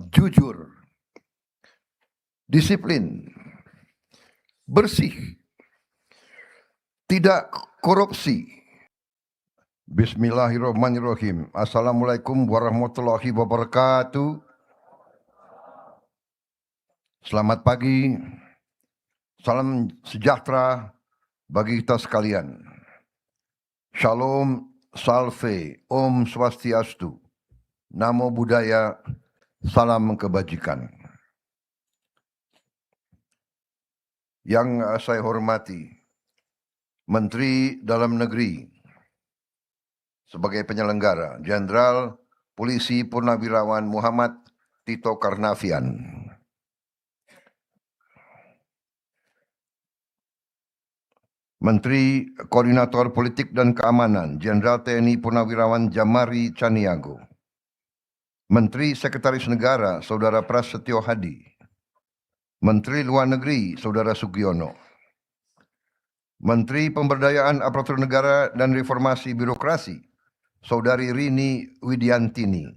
jujur, disiplin, bersih, tidak korupsi. Bismillahirrahmanirrahim. Assalamualaikum warahmatullahi wabarakatuh. Selamat pagi, salam sejahtera bagi kita sekalian. Shalom, salve, Om Swastiastu, Namo Buddhaya, salam kebajikan. Yang saya hormati, Menteri Dalam Negeri sebagai penyelenggara, Jenderal Polisi Purnawirawan Muhammad Tito Karnavian. Menteri Koordinator Politik dan Keamanan, Jenderal TNI Purnawirawan Jamari Caniago. Menteri Sekretaris Negara, Saudara Prasetyo Hadi. Menteri Luar Negeri, Saudara Sugiono. Menteri Pemberdayaan Aparatur Negara dan Reformasi Birokrasi, Saudari Rini Widiantini.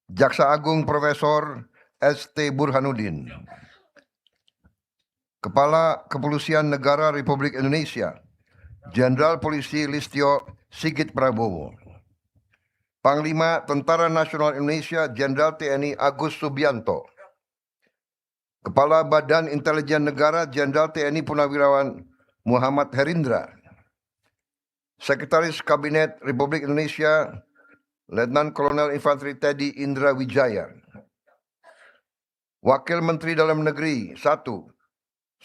Jaksa Agung Profesor S.T. Burhanuddin. Kepala Kepolisian Negara Republik Indonesia, Jenderal Polisi Listio Sigit Prabowo. Panglima Tentara Nasional Indonesia, Jenderal TNI Agus Subianto. Kepala Badan Intelijen Negara, Jenderal TNI Purnawirawan Muhammad Herindra. Sekretaris Kabinet Republik Indonesia, Letnan Kolonel Infanteri Teddy Indra Wijaya. Wakil Menteri Dalam Negeri 1,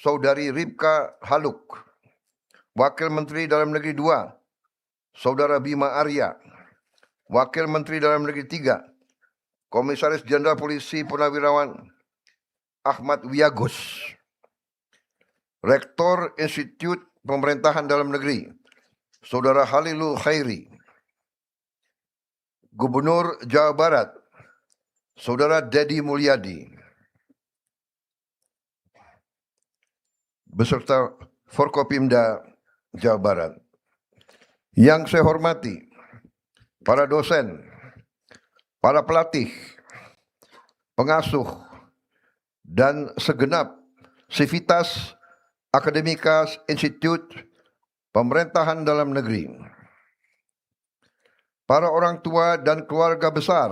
Saudari Ripka Haluk. Wakil Menteri Dalam Negeri 2, Saudara Bima Arya. Wakil Menteri Dalam Negeri 3, Komisaris Jenderal Polisi Purnawirawan Ahmad Wiyagus. Rektor Institut Pemerintahan Dalam Negeri, Saudara Halilul Khairi. Gubernur Jawa Barat, Saudara Dedi Mulyadi. Beserta Forkopimda Jawa Barat. Yang saya hormati, para dosen, para pelatih, pengasuh, dan segenap sivitas akademika Institut Pemerintahan Dalam Negeri. Para orang tua dan keluarga besar,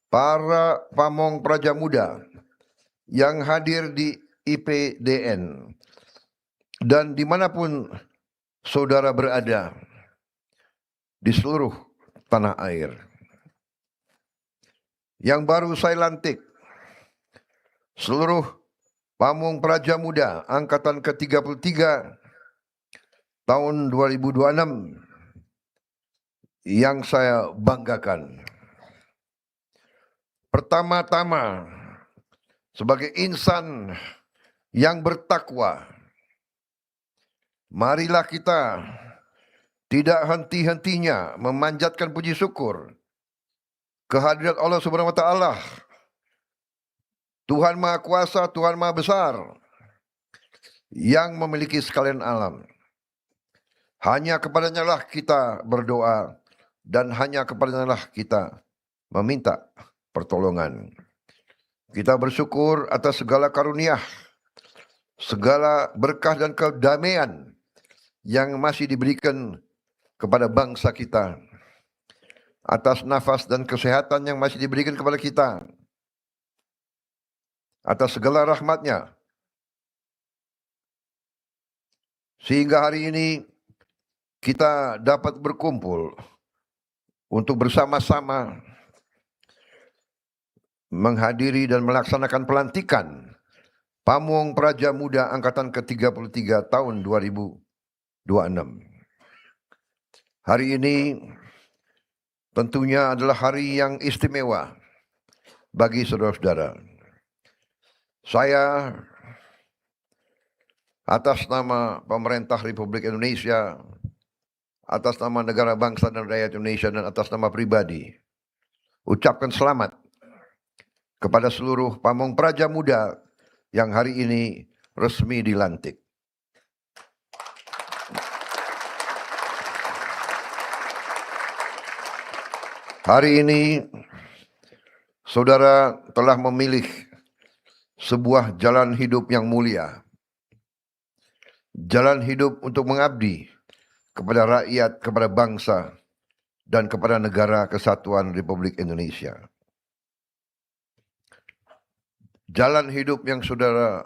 para pamong praja muda yang hadir di IPDN, dan dimanapun saudara berada di seluruh tanah air. Yang baru saya lantik, seluruh pamong praja muda angkatan ke-33 tahun 2026 yang saya banggakan. Pertama-tama, sebagai insan yang bertakwa, marilah kita tidak henti-hentinya memanjatkan puji syukur kehadirat Allah Subhanahu wa taala, Tuhan Maha Kuasa, Tuhan Maha Besar, yang memiliki sekalian alam. Hanya kepadanya lah kita berdoa dan hanya kepadanya lah kita meminta pertolongan. Kita bersyukur atas segala karunia, segala berkah dan kedamaian yang masih diberikan kepada bangsa kita, atas nafas dan kesehatan yang masih diberikan kepada kita, atas segala rahmatnya, sehingga hari ini kita dapat berkumpul untuk bersama-sama menghadiri dan melaksanakan pelantikan Pamong Praja Muda Angkatan ke-33 tahun 2026. Hari ini tentunya adalah hari yang istimewa bagi saudara-saudara. Saya atas nama pemerintah Republik Indonesia, atas nama negara bangsa dan rakyat Indonesia, dan atas nama pribadi, ucapkan selamat kepada seluruh pamong praja muda yang hari ini resmi dilantik. Hari ini saudara telah memilih sebuah jalan hidup yang mulia. Jalan hidup untuk mengabdi kepada rakyat, kepada bangsa, dan kepada negara kesatuan Republik Indonesia. Jalan hidup yang saudara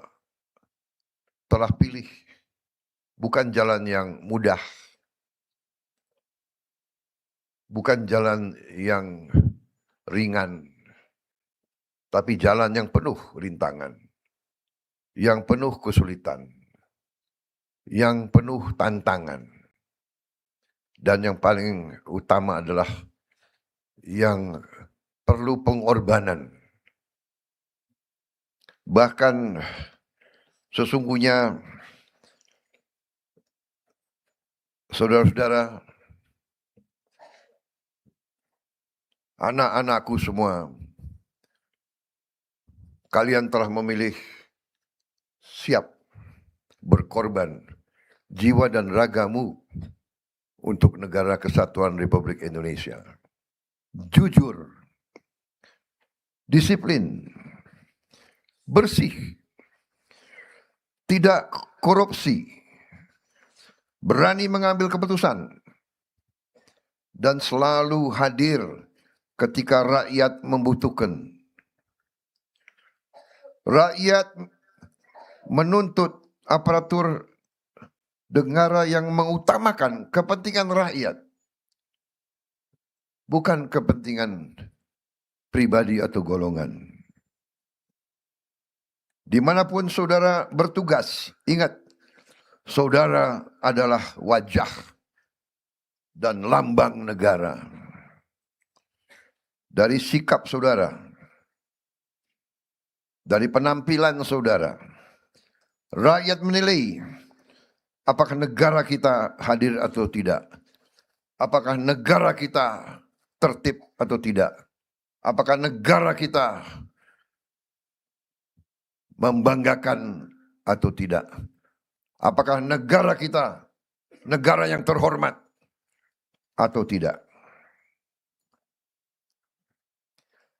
telah pilih bukan jalan yang mudah, bukan jalan yang ringan, tapi jalan yang penuh rintangan, yang penuh kesulitan, yang penuh tantangan, dan yang paling utama adalah yang perlu pengorbanan. Bahkan sesungguhnya saudara-saudara, anak-anakku semua, kalian telah memilih siap berkorban jiwa dan ragamu untuk negara kesatuan Republik Indonesia. Jujur, disiplin, bersih, tidak korupsi, berani mengambil keputusan, dan selalu hadir ketika rakyat membutuhkan. Rakyat menuntut aparatur negara yang mengutamakan kepentingan rakyat, bukan kepentingan pribadi atau golongan. Dimanapun saudara bertugas, ingat, saudara adalah wajah dan lambang negara. Dari sikap saudara, dari penampilan saudara, rakyat menilai apakah negara kita hadir atau tidak. Apakah negara kita tertib atau tidak. Apakah negara kita membanggakan atau tidak. Apakah negara kita negara yang terhormat atau tidak.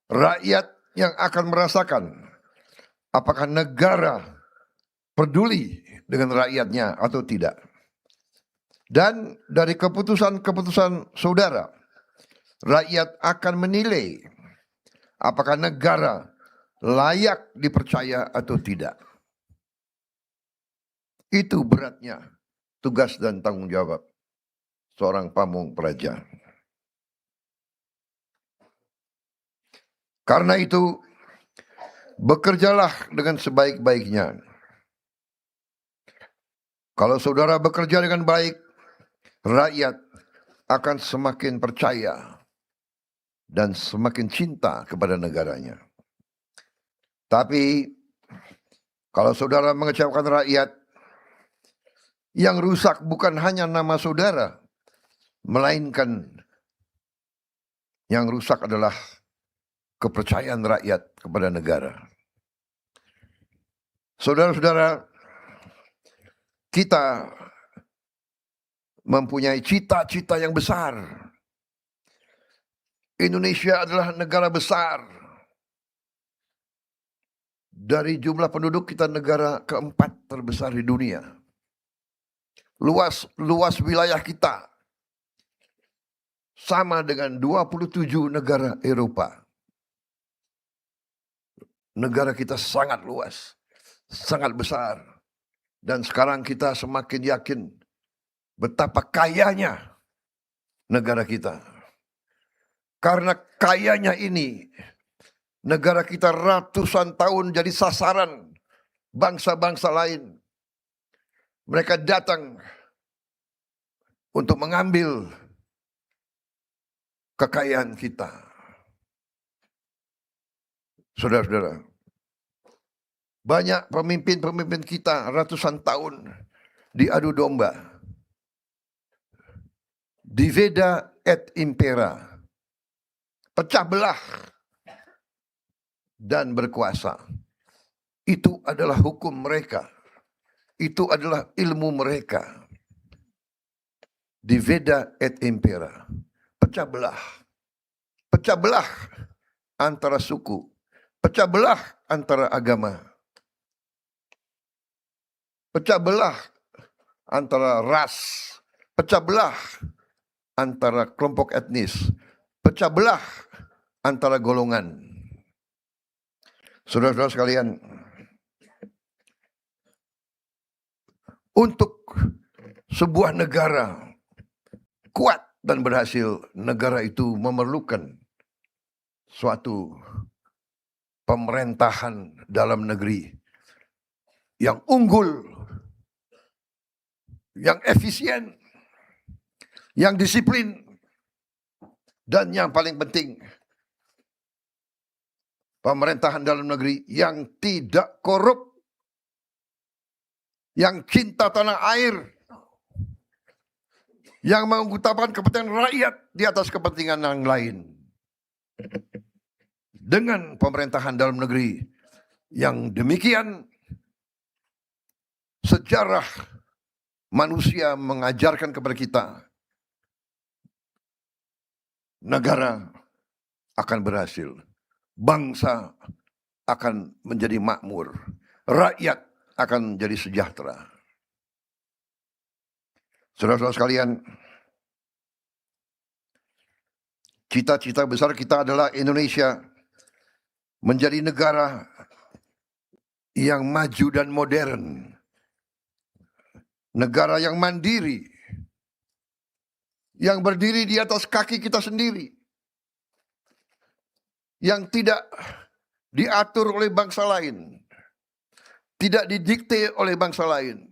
Rakyat yang akan merasakan apakah negara peduli dengan rakyatnya atau tidak. Dan dari keputusan-keputusan saudara, rakyat akan menilai apakah negara layak dipercaya atau tidak. Itu beratnya tugas dan tanggung jawab seorang pamong praja. Karena itu, bekerjalah dengan sebaik-baiknya. Kalau saudara bekerja dengan baik, rakyat akan semakin percaya dan semakin cinta kepada negaranya. Tapi kalau saudara mengecewakan rakyat, yang rusak bukan hanya nama saudara, melainkan yang rusak adalah kepercayaan rakyat kepada negara. Saudara-saudara, kita mempunyai cita-cita yang besar. Indonesia adalah negara besar. Dari jumlah penduduk kita negara keempat terbesar di dunia. Luas wilayah kita sama dengan 27 negara Eropa. Negara kita sangat luas, sangat besar. Dan sekarang kita semakin yakin betapa kayanya negara kita. Karena kayanya ini, negara kita ratusan tahun jadi sasaran bangsa-bangsa lain. Mereka datang untuk mengambil kekayaan kita. Saudara-saudara, banyak pemimpin-pemimpin kita ratusan tahun diadu domba. Diveda et impera. Pecah belah dan berkuasa. Itu adalah hukum mereka. Itu adalah ilmu mereka. Diveda et impera. Pecah belah. Pecah belah antara suku, pecah belah antara agama, pecah belah antara ras, pecah belah antara kelompok etnis, pecah belah antara golongan. Saudara-saudara sekalian, untuk sebuah negara kuat dan berhasil, negara itu memerlukan suatu pemerintahan dalam negeri yang unggul, yang efisien, yang disiplin, dan yang paling penting, pemerintahan dalam negeri yang tidak korup, yang cinta tanah air, yang mengutamakan kepentingan rakyat di atas kepentingan yang lain. Dengan pemerintahan dalam negeri yang demikian, sejarah manusia mengajarkan kepada kita, negara akan berhasil, bangsa akan menjadi makmur, rakyat akan menjadi sejahtera. Saudara-saudara sekalian, cita-cita besar kita adalah Indonesia menjadi negara yang maju dan modern, negara yang mandiri, yang berdiri di atas kaki kita sendiri, yang tidak diatur oleh bangsa lain, tidak didikte oleh bangsa lain,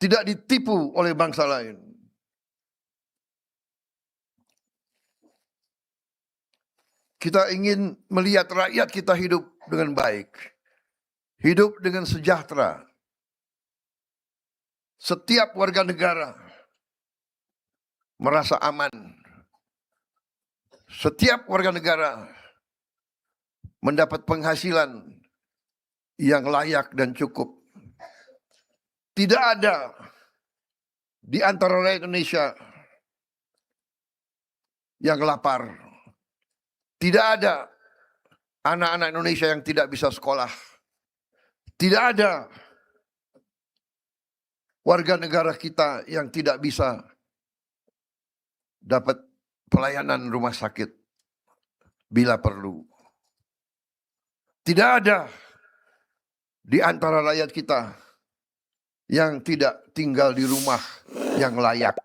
tidak ditipu oleh bangsa lain. Kita ingin melihat rakyat kita hidup dengan baik, hidup dengan sejahtera. Setiap warga negara merasa aman. Setiap warga negara mendapat penghasilan yang layak dan cukup. Tidak ada di antara rakyat Indonesia yang lapar. Tidak ada anak-anak Indonesia yang tidak bisa sekolah. Tidak ada warga negara kita yang tidak bisa dapat pelayanan rumah sakit bila perlu. Tidak ada di antara rakyat kita yang tidak tinggal di rumah yang layak.